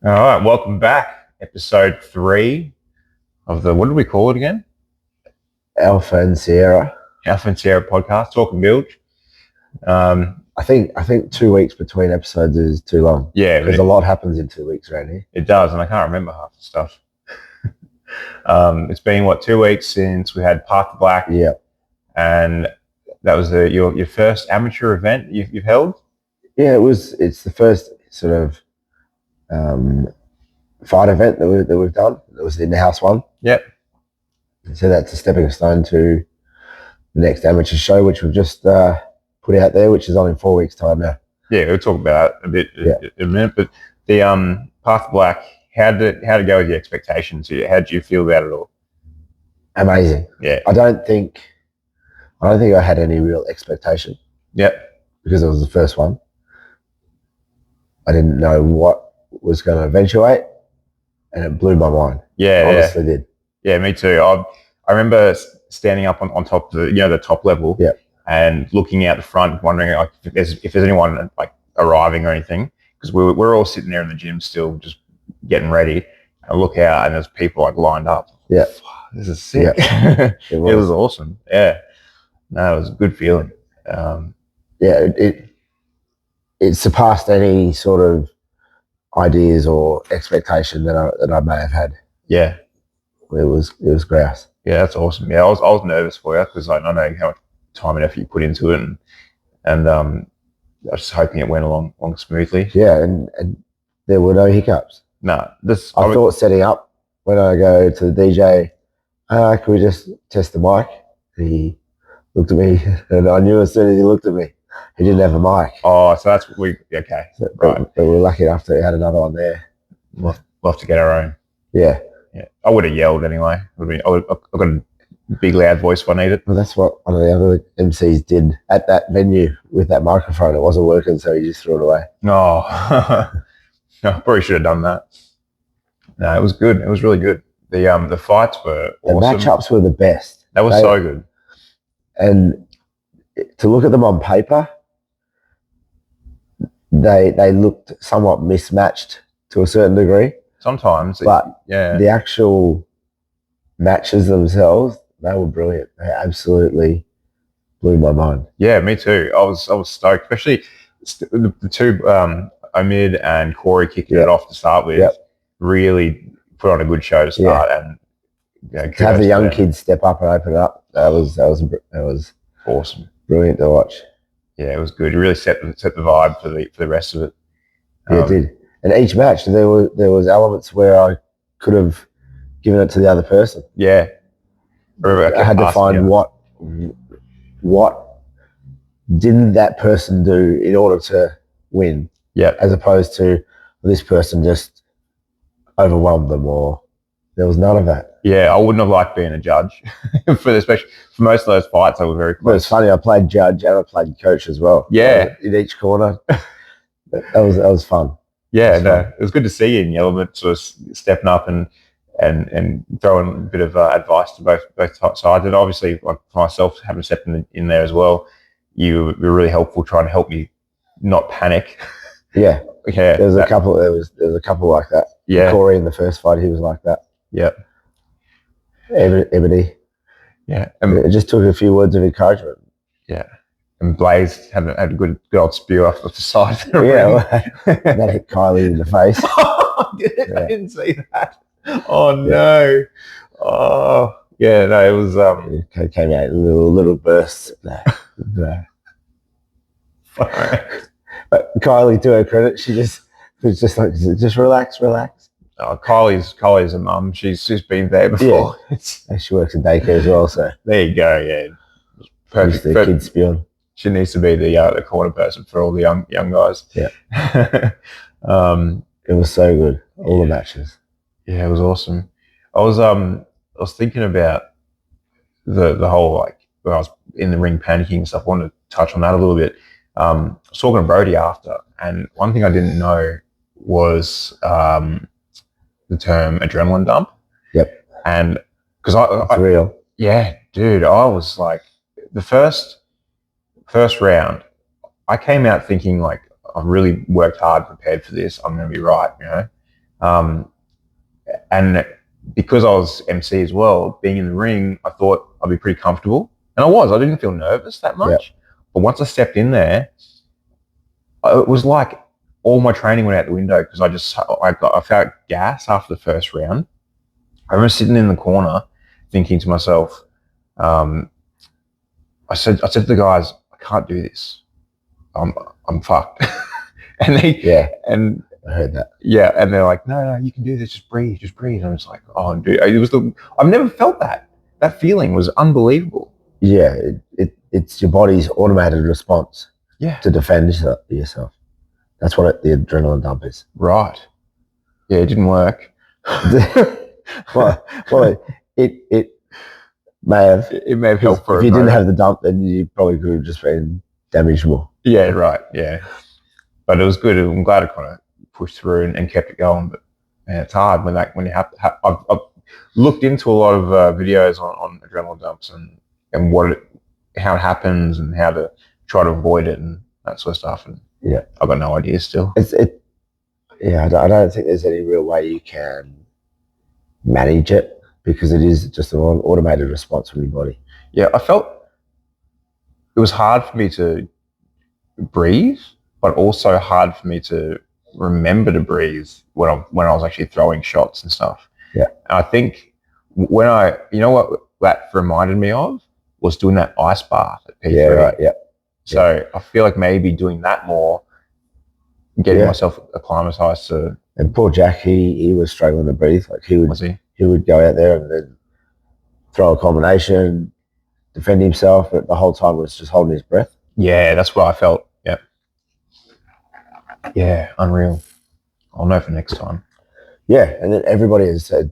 All right, welcome back. Episode 3 of what did we call it again? Alpha and Sierra. Alpha and Sierra podcast, Talking Bilge. I think 2 weeks between episodes is too long. Yeah, because a lot happens in 2 weeks around here. It does, and I can't remember half the stuff. It's been 2 weeks since we had Path to Black. Yeah, and that was your first amateur event you've held. Yeah, it's the first sort of fight event that we've done. It was the in-house one. Yep. So that's a stepping stone to the next amateur show, which we've just put out there, which is on in 4 weeks' time now. Yeah, we'll talk about that a bit in a minute. But the Path to Black, how did it go with your expectations? How did you feel about it all? Amazing. Yeah. I don't think I had any real expectation. Yep. Because it was the first one. I didn't know what was going to eventuate, and it blew my mind. Yeah, honestly did. Yeah, me too. I remember standing up on top of the top level, and looking out the front, wondering if there's anyone arriving or anything, because we're all sitting there in the gym still, just getting ready. I look out and there's people lined up. Yeah, this is sick. Yeah. It was awesome. Yeah, no, it was a good feeling. It surpassed any sort of ideas or expectation that I may have had. Yeah, it was grouse. Yeah, that's awesome. Yeah, I was nervous for you because I know how much time and effort you put into it, and I was just hoping it went along smoothly. Yeah, and there were no hiccups. No, I thought setting up when I go to the DJ, can we just test the mic? He looked at me, and I knew as soon as he looked at me, he didn't have a mic. Oh, so that's okay, right. But we were lucky enough that we had another one there. We'll have to get our own. Yeah. Yeah, I would have yelled anyway. I've got a big loud voice if I need it. Well, that's what one of the other MCs did at that venue with that microphone. It wasn't working, so he just threw it away. No, no, I probably should have done that. No, it was good. It was really good. The fights were awesome. The matchups were the best. That was so good. And to look at them on paper, they looked somewhat mismatched to a certain degree. Sometimes, but the actual matches themselves, they were brilliant. They absolutely blew my mind. Yeah, me too. I was stoked, especially the two Omid and Corey kicking it off to start with. Yep. Really put on a good show to start, and to have the young kids step up and open it up, that was awesome, brilliant to watch. Yeah, it was good. It really set the vibe for the rest of it. Yeah, it did. And each match, there was elements where I could have given it to the other person. Yeah, I had to find what didn't that person do in order to win. Yeah, as opposed to this person just overwhelmed them, or there was none of that. Yeah, I wouldn't have liked being a judge especially for most of those fights. I was very close. But it's funny. I played judge and I played coach as well. Yeah, in each corner. that was fun. Yeah, it was good to see you in the element, sort of stepping up and throwing a bit of advice to both sides. And obviously, for myself, having stepped in there as well, you were really helpful, trying to help me not panic. Yeah, yeah. There was a couple like that. Yeah, Corey in the first fight, he was like that. Yeah, Ebony. Yeah, it just took a few words of encouragement. Yeah. And Blaze had a good old spew off the side. That hit Kylie in the face. I didn't see that. Oh no! Oh yeah, no, it was. It came out in little bursts. But Kylie, to her credit, she was just like, just relax. Oh, Kylie's a mum. She's been there before. Yeah. She works in daycare as well, so there you go. Yeah, perfect. The kids spewing. She needs to be the corner person for all the young guys. Yeah. It was so good. All the matches. Yeah, it was awesome. I was thinking about the whole when I was in the ring panicking and stuff. I wanted to touch on that a little bit. I was talking to Brody after, and one thing I didn't know was the term adrenaline dump. Yep. And because it's real. Yeah, dude. I was like the first round, I came out thinking I've really worked hard, prepared for this. I'm going to be right, And because I was MC as well, being in the ring, I thought I'd be pretty comfortable. And I was. I didn't feel nervous that much. Yep. But once I stepped in there, it was like all my training went out the window because I felt gas after the first round. I remember sitting in the corner thinking to myself, I said to the guys, I can't do this. I'm fucked. And and I heard that. Yeah, and they're like, no, you can do this. Just breathe. And I was like, oh, dude, I've never felt that. That feeling was unbelievable. Yeah, it's your body's automated response. Yeah. To defend yourself. That's what the adrenaline dump is. Right. Yeah, it didn't work. well, it may have. It may have helped for if you didn't have the dump, then you probably could have just been damaged more. Yeah, right. Yeah, but it was good. I'm glad I kind of pushed through and kept it going. But man, it's hard when you have to. I've looked into a lot of videos on adrenaline dumps and how it happens and how to try to avoid it and that sort of stuff. And yeah, I've got no idea still. Yeah, I don't think there's any real way you can manage it because it is just an automated response from your body. Yeah, I felt it was hard for me to breathe, but also hard for me to remember to breathe when I was actually throwing shots and stuff. Yeah, and I think when what that reminded me of was doing that ice bath at EP3. Yeah, right. Yeah. So I feel like maybe doing that more, getting myself acclimatized to. And poor Jack, he was struggling to breathe. Like he would go out there and then throw a combination, defend himself, but the whole time was just holding his breath. Yeah, that's what I felt. Yeah. Yeah, unreal. I'll know for next time. Yeah, and then everybody has said,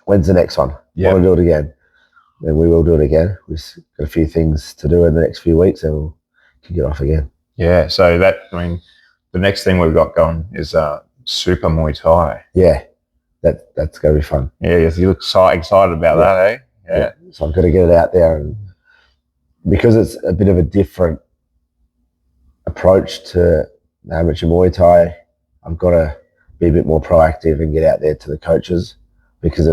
when's the next one? Yeah. Want to do it again? Then we will do it again. We've got a few things to do in the next few weeks and we'll kick it off again. Yeah, so the next thing we've got going is SUPA Muay Thai. Yeah, that's going to be fun. Yeah, yes, you look so excited about that, eh? Yeah. So I've got to get it out there, and because it's a bit of a different approach to amateur Muay Thai, I've got to be a bit more proactive and get out there to the coaches because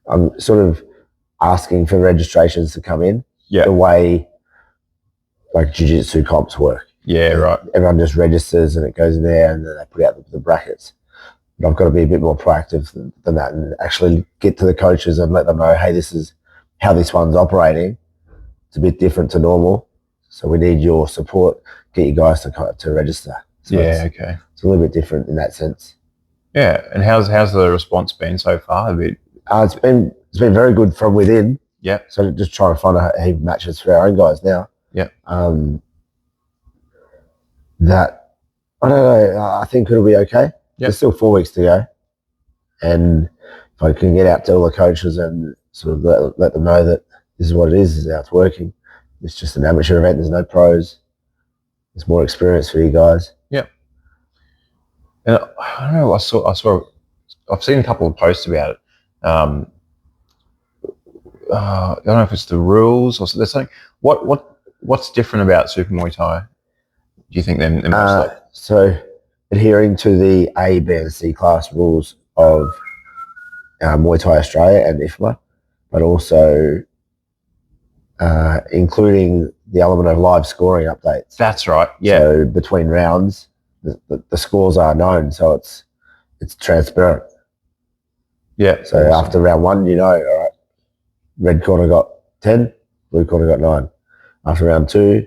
I'm sort of asking for registrations to come in the way like jiu-jitsu comps work. Yeah, right. Everyone just registers and it goes in there and then they put out the brackets. But I've got to be a bit more proactive than that and actually get to the coaches and let them know, hey, this is how this one's operating. It's a bit different to normal. So we need your support. Get you guys to register. So okay. It's a little bit different in that sense. Yeah, and how's the response been so far? It's been very good from within. Yeah. So just trying to find a heap of matches for our own guys now. Yeah. That I don't know. I think it'll be okay. Yeah. There's still 4 weeks to go, and if I can get out to all the coaches and sort of let them know that this is what it is, this is how it's working. It's just an amateur event. There's no pros. There's more experience for you guys. Yeah. And I don't know. I've seen a couple of posts about it. I don't know if it's the rules or there's something. What's different about SUPA Muay Thai? Do you think then? So adhering to the A, B, and C class rules of Muay Thai Australia and IFMA, but also including the element of live scoring updates. That's right. Yeah. So between rounds, the scores are known, so it's transparent. Yeah. So after round 1, all right, red corner got 10, blue corner got 9. After round 2,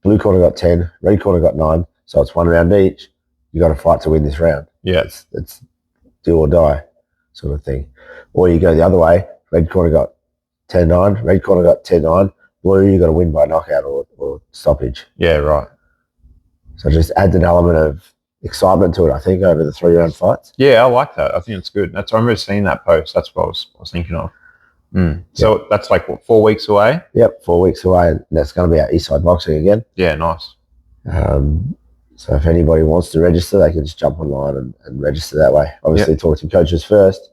blue corner got 10, red corner got 9. So it's 1 round each. You got to fight to win this round. Yeah. It's do or die sort of thing. Or you go the other way, red corner got 10-9, red corner got 10-9, blue, you got to win by knockout or stoppage. Yeah, right. So just adds an element of excitement to it, I think, over the 3-round fights. Yeah, I like that. I think it's good. I remember seeing that post. That's what I was thinking of. So that's like, 4 weeks away? Yep, 4 weeks away. And that's going to be at Eastside Boxing again. Yeah, nice. So if anybody wants to register, they can just jump online and register that way. Obviously, talk to coaches first,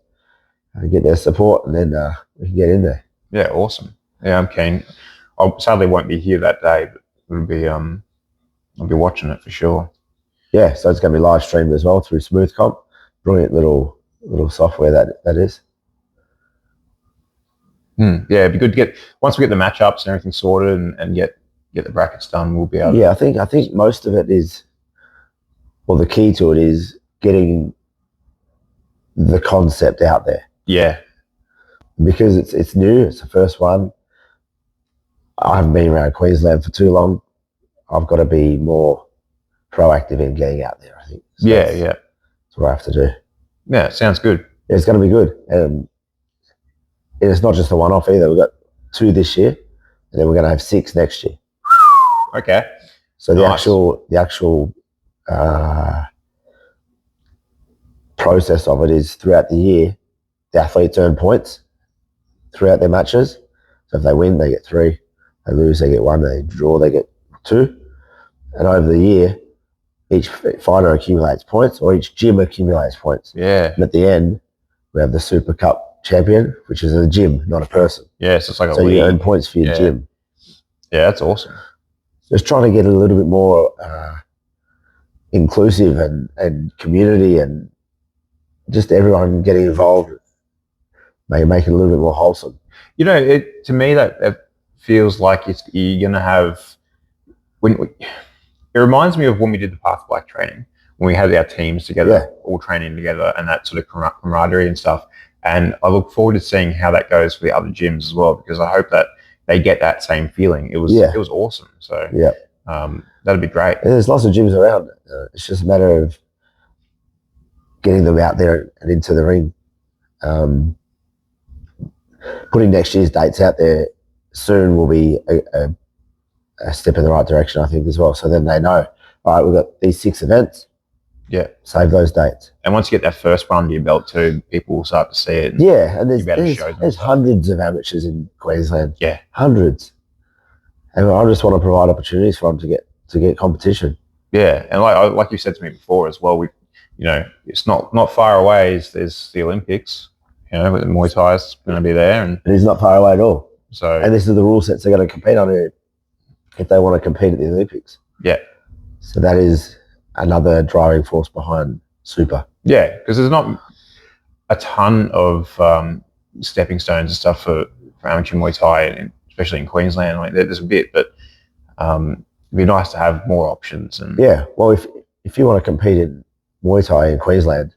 get their support, and then we can get in there. Yeah, awesome. Yeah, I'm keen. I sadly won't be here that day, but it'll be I'll be watching it for sure. Yeah, so it's going to be live streamed as well through Smooth Comp. Brilliant little software that is. Yeah, it'd be good to get, once we get the matchups and everything sorted and get the brackets done, we'll be able to. I think most of it is, well, the key to it is getting the concept out there. Yeah. Because it's new, it's the first one. I haven't been around Queensland for too long. I've got to be more proactive in getting out there, I think. So that's what I have to do. Yeah, sounds good. Yeah, it's going to be good. And it's not just a one-off either. We've got 2 this year, and then we're going to have 6 next year. Okay. So the actual process of it is throughout the year, the athletes earn points throughout their matches. So if they win, they get 3. They lose, they get 1. They draw, they get 2. And over the year, each fighter accumulates points, or each gym accumulates points. Yeah. And at the end, we have the Super Cup champion, which is a gym, not a person. Yeah, so it's like so you earn points for your gym. Yeah, that's awesome. Just trying to get a little bit more inclusive and community, and just everyone getting involved. Maybe make it a little bit more wholesome. You know, to me that feels like you're going to have, it reminds me of when we did the Path to Black training, when we had our teams together, all training together, and that sort of camaraderie and stuff. And I look forward to seeing how that goes for the other gyms as well, because I hope that they get that same feeling. It was awesome. So that'd be great. And there's lots of gyms around. It's just a matter of getting them out there and into the ring. Putting next year's dates out there soon will be a step in the right direction, I think, as well. So then they know, all right, we've got these 6 events. Yeah. Save those dates. And once you get that first one under your belt too, people will start to see it. Yeah, and there's hundreds of amateurs in Queensland. Yeah. Hundreds. And I just want to provide opportunities for them to get competition. Yeah, and like you said to me before as well, it's not far away. There's the Olympics, with the Muay Thai is going to be there, and it is not far away at all. So, and this is the rule sets they're going to compete under if they want to compete at the Olympics. Yeah. So that is another driving force behind SUPA. Yeah, because there's not a ton of stepping stones and stuff for amateur Muay Thai, and especially in Queensland. Like there's a bit, but it'd be nice to have more options. And yeah, well, if you want to compete in Muay Thai in Queensland,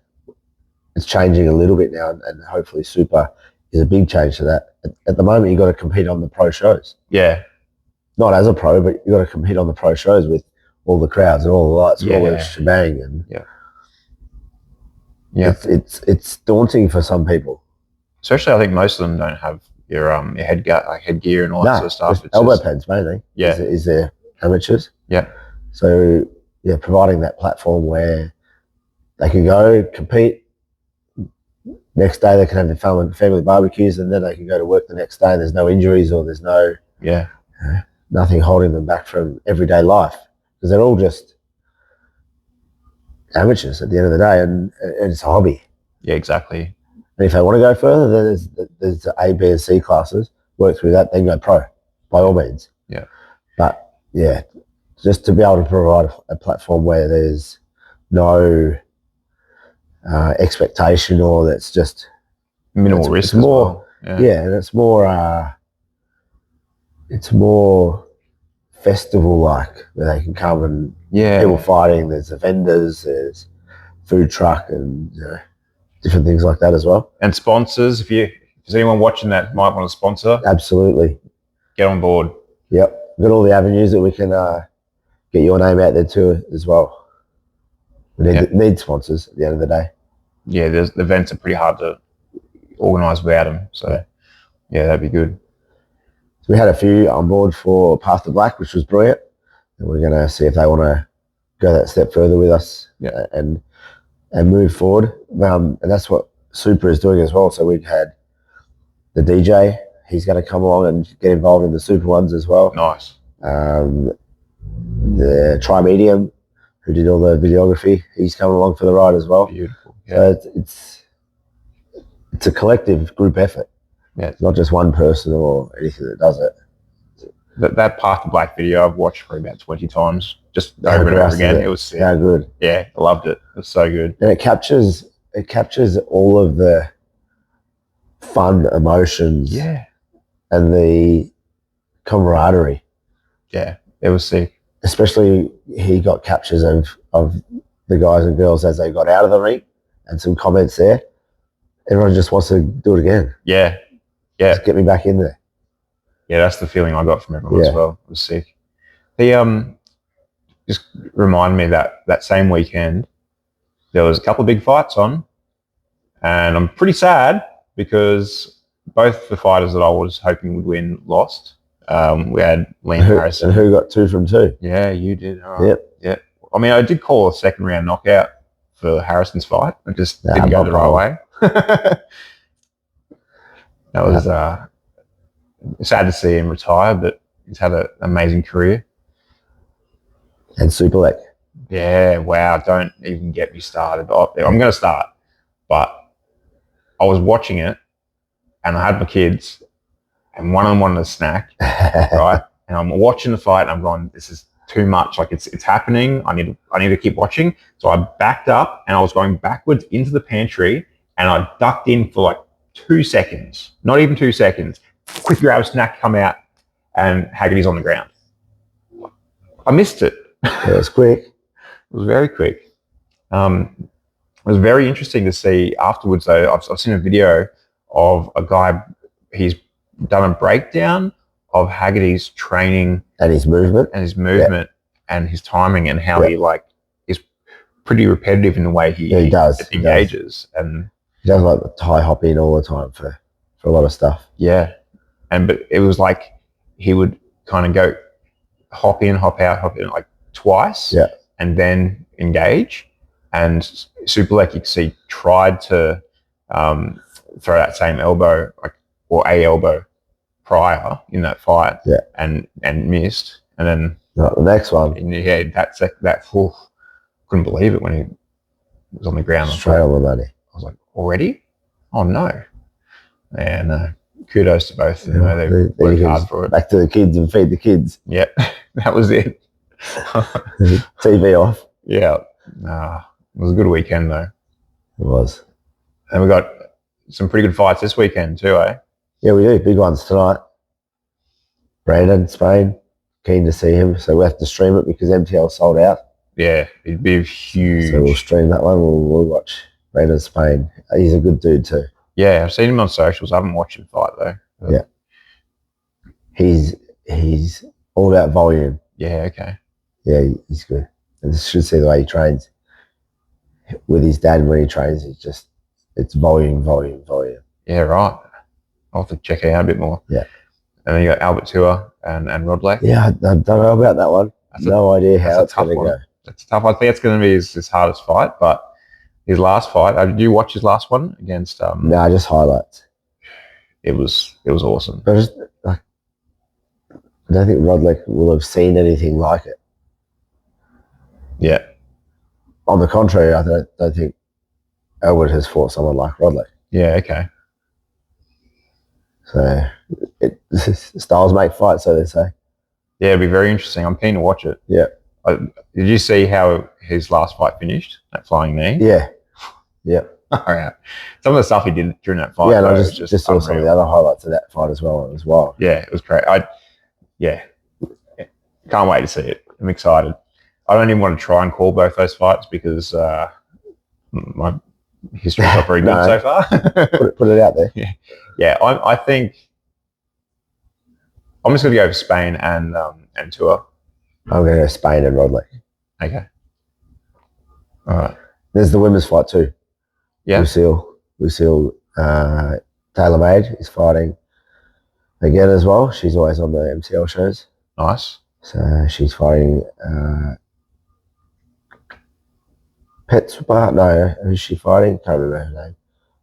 it's changing a little bit now, and hopefully SUPA is a big change to that. At the moment, you've got to compete on the pro shows. Yeah. Not as a pro, but you've got to compete on the pro shows with all the crowds and all the lights and all the shebang. And it's daunting for some people. Especially, I think most of them don't have your headgear and all that sort of stuff. It's elbow pads mainly. Yeah. Is their amateurs. Yeah. So providing that platform where they can go compete. Next day they can have their family barbecues, and then they can go to work the next day. And there's no injuries, or there's no nothing holding them back from everyday life, because they're all just amateurs at the end of the day, and it's a hobby. Yeah, exactly. And if they want to go further, then there's the A, B, and C classes. Work through that, then go pro, by all means. Yeah. But just to be able to provide a platform where there's no expectation, or that's just minimal risk. It's more, and it's more festival like, where they can come and people fighting. There's the vendors, there's food truck, and different things like that as well. And sponsors, if there's anyone watching that might want to sponsor, absolutely get on board. Yep, we've got all the avenues that we can get your name out there too as well. We need sponsors at the end of the day. Yeah, the events are pretty hard to organise without them. So that'd be good. So we had a few on board for Path to Black, which was brilliant. And we're going to see if they want to go that step further with us and move forward. And that's what SUPA is doing as well. So we've had the DJ. He's going to come along and get involved in the SUPA ones as well. Nice. The Trimedium, who did all the videography, he's coming along for the ride as well. Beautiful. Yeah. So it's a collective group effort. Yeah. It's not just one person or anything that does it. That Path to Black video I've watched for about 20 times. just over and over again. It. It was sick. How good. Yeah, I loved it. It was so good. And it captures all of the fun emotions. Yeah. And the camaraderie. Yeah, it was sick. Especially he got captures of the guys and girls as they got out of the ring and some comments there. Everyone just wants to do it again. Yeah. Just get me back in there. Yeah, that's the feeling I got from everyone as well. It was sick. Just remind me that same weekend there was a couple of big fights on, and I'm pretty sad because both the fighters that I was hoping would win lost. We had Liam Harrison. And who got 2 from 2? Yeah, you did. All right. Yep. Yeah. I mean, I did call a second round knockout for Harrison's fight. It just didn't go the right way. That was sad to see him retire, but he's had an amazing career. And Superlek. Yeah, wow, don't even get me started. I'm going to start. But I was watching it, and I had my kids, and one of them wanted a snack, right? And I'm watching the fight, and I'm going, this is too much. Like, it's happening. I need to keep watching. So I backed up, and I was going backwards into the pantry, and I ducked in for like 2 seconds. Not even 2 seconds. Quick grab a snack, come out, and Haggerty's on the ground. I missed it. Yeah, it was quick. It was very quick. It was very interesting to see afterwards, though. I've seen a video of a guy, he's done a breakdown of Haggerty's training. And his movement. And his timing, and how he is pretty repetitive in the way he engages. And he does like the tie hop in all the time for a lot of stuff. Yeah. But it was like he would kind of go hop in, hop out, like twice. Yeah. And then engage. And Superlek, you can see, tried to throw that same elbow, or a elbow prior in that fight. Yeah. And missed. And then the next one. And yeah, couldn't believe it when he was on the ground. Straight on the money. I was like, already? Oh no. And kudos to both of them. They worked hard for it. Back to the kids and feed the kids. Yep, that was it. TV off. Yeah. It was a good weekend though. It was. And we got some pretty good fights this weekend too, eh? Yeah, we do. Big ones tonight. Brandon, Spain. Keen to see him. So we have to stream it because MTL sold out. Yeah, it'd be huge. So we'll stream that one. We'll watch Brandon, Spain. He's a good dude too. Yeah, I've seen him on socials. I haven't watched him fight though. But yeah. He's all about volume. Yeah, okay. Yeah, he's good. And you should see the way he trains. With his dad, when he trains, it's volume. Yeah, right. I'll have to check it out a bit more. Yeah. And then you got Albert Tua and Rod Black. Yeah, I don't know about that one. No idea how it's going to go. It's tough. I think it's going to be his hardest fight, but his last fight, did you watch his last one against... No, just highlights. It was awesome. But I don't think Rodlick will have seen anything like it. Yeah. On the contrary, I don't think Elwood has fought someone like Rodlick. Yeah, okay. So, styles make fights, so they say. Yeah, it'd be very interesting. I'm keen to watch it. Yeah. Did you see how his last fight finished? That flying knee? Yeah. Yeah. All right. Some of the stuff he did during that fight. Yeah, and I just saw some of the other highlights of that fight as well. It was wild. Yeah, it was great. Can't wait to see it. I'm excited. I don't even want to try and call both those fights because my history's not very good so far. put it out there. Yeah. I think I'm just going to go for Spain and Tua. I'm going to go Spain and Rodley. Okay. All right. There's the women's fight too. Yeah. Lucille Taylor-Made is fighting again as well. She's always on the MCL shows. Nice. So she's fighting SUPA. No, who's she fighting? Can't remember her name.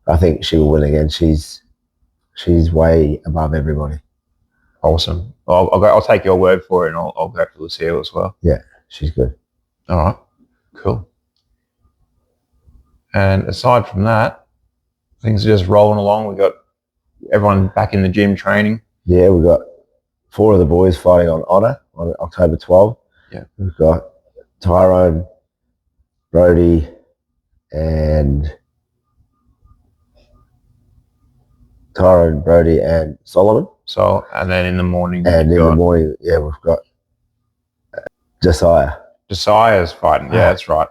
I think she will win again. She's way above everybody. Awesome. I'll take your word for it, and I'll go for Lucille as well. Yeah, she's good. All right. Cool. And aside from that, things are just rolling along. We got everyone back in the gym training. Yeah, we got 4 of the boys fighting on Honour on October 12th. Yeah. We've got Tyrone, Brody, and Solomon. So, and then in the morning, And in the morning, we've got Josiah. Josiah's fighting. Yeah, that's right.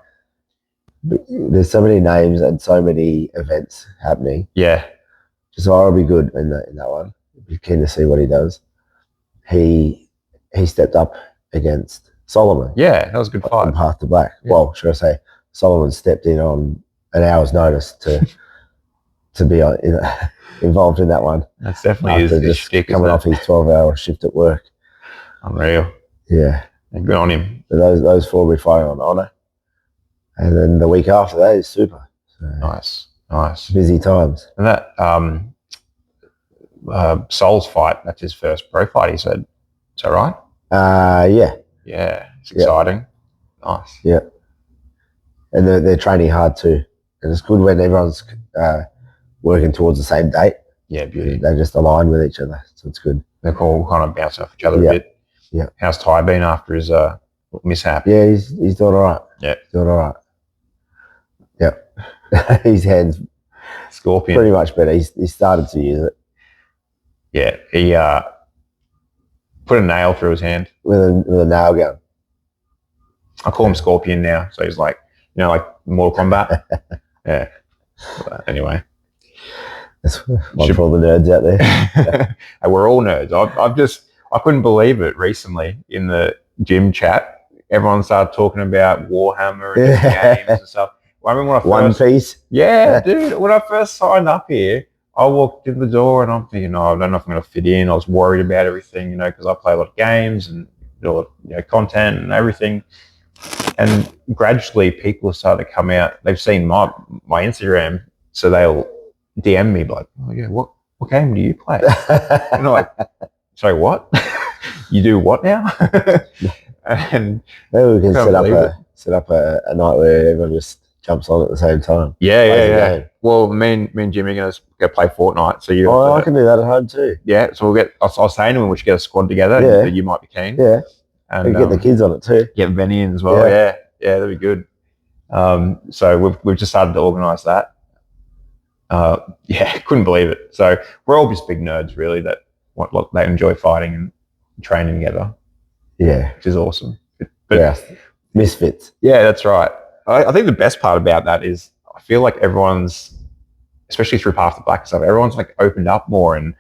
There's so many names and so many events happening. Yeah. Josiah will be good in that one. Be keen to see what he does. He stepped up against Solomon. Yeah, that was a good fight. On Path to Black. Yeah. Well, should I say, Solomon stepped in on an hour's notice to be involved in that one. That's definitely his shtick, coming off his 12-hour shift at work. Unreal. Yeah. And good on him. So those four will be fighting on honour. And then the week after that is SUPA. So Nice. Busy times. And that Sol's fight, that's his first pro fight, he said. Is that right? Yeah. Yeah. It's exciting. Nice. Yeah. And they're training hard too. And it's good when everyone's working towards the same date. Yeah, beauty. They just align with each other. So it's good. They're all kind of bounce off each other a bit. Yeah. How's Ty been after his mishap? Yeah, he's doing all right. Yeah. Doing all right. Yeah. His hand's Scorpion. pretty much better. He started to use it. Yeah. He put a nail through his hand. With a nail gun. I call him Scorpion now. So he's like, like Mortal Kombat. Yeah. But anyway. That's one for all the nerds out there. And we're all nerds. I couldn't believe it recently in the gym chat. Everyone started talking about Warhammer and games and stuff. I remember when I first... One Piece? Yeah, dude. When I first signed up here, I walked in the door and I'm thinking, I don't know if I'm going to fit in. I was worried about everything, because I play a lot of games and a lot of content and everything. And gradually people have started to come out. They've seen my Instagram, so they'll DM me like, oh yeah, what game do you play? And I'm like, sorry, what? You do what now? And maybe we can set up a night where everyone just jumps on at the same time. Yeah. Well, me and Jimmy are going to go play Fortnite. So I can do that at home too. Yeah, so I was saying to him we should get a squad together. Yeah. And you might be keen. Yeah. And we can get the kids on it too. Get Benny in as well. Yeah, that'd be good. So we've just started to organise that. Couldn't believe it. So we're all just big nerds, really, that they enjoy fighting and training together. Yeah, which is awesome. But misfits. Yeah, that's right. I think the best part about that is I feel like everyone's, especially through Path to Black stuff, everyone's like opened up more and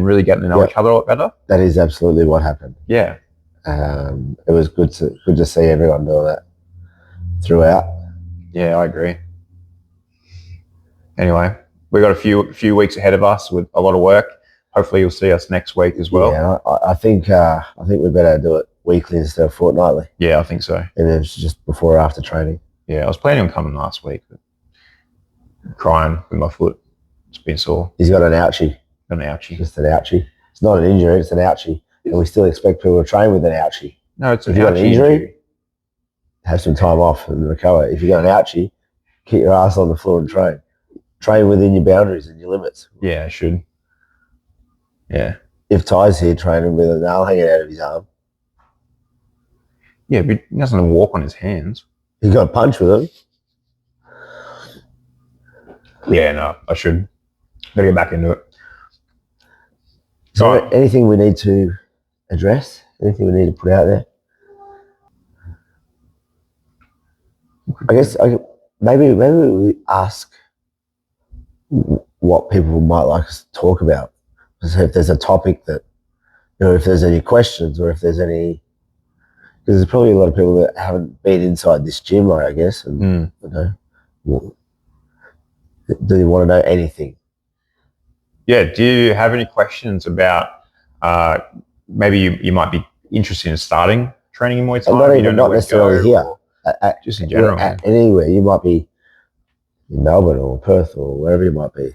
really getting to know each other a lot better. That is absolutely what happened. Yeah. It was good to see everyone doing that throughout. Yeah, I agree. Anyway, we've got a few weeks ahead of us with a lot of work. Hopefully you'll see us next week as well. Yeah, I think we better do it weekly instead of fortnightly. Yeah, I think so. And then just before or after training. Yeah, I was planning on coming last week, but I'm crying with my foot. It's been sore. He's got an ouchie. Just an ouchie. It's not an injury, it's an ouchie. And we still expect people to train with an ouchie. No, it's if you've got an injury, have some time off and recover. If you've got an ouchie, keep your ass on the floor and train. Train within your boundaries and your limits. Yeah, I should. Yeah. If Ty's here training with a nail hanging out of his arm. Yeah, but he doesn't walk on his hands. He's got a punch with him. Yeah, no, I should. Gotta get back into it. So anything we need to address? Anything we need to put out there? I guess maybe we ask what people might like us to talk about. So if there's a topic that, if there's any questions or if there's any, because there's probably a lot of people that haven't been inside this gym, I guess, and do you want to know anything? Yeah. Do you have any questions about maybe you might be interested in starting training in Muay Thai? Not necessarily here. Just in general. Anywhere. You might be in Melbourne or Perth or wherever you might be.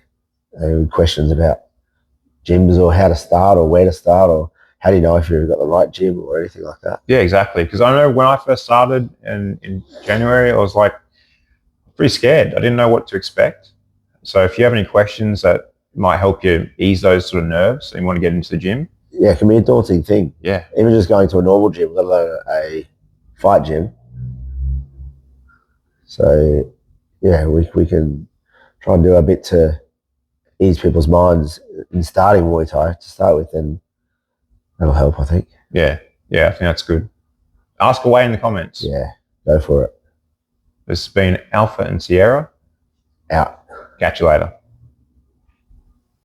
Questions about gyms or how to start or where to start or how do you know if you've got the right gym or anything like that? Yeah, exactly. Because I know when I first started in January, I was like pretty scared. I didn't know what to expect. So if you have any questions that might help you ease those sort of nerves and you want to get into the gym. Yeah, it can be a daunting thing. Yeah. Even just going to a normal gym, let alone a fight gym, So, yeah, we can try and do a bit to ease people's minds in starting Muay Thai to start with, and that'll help, I think. Yeah, I think that's good. Ask away in the comments. Yeah, go for it. This has been Alpha and Sierra. Out. Catch you later.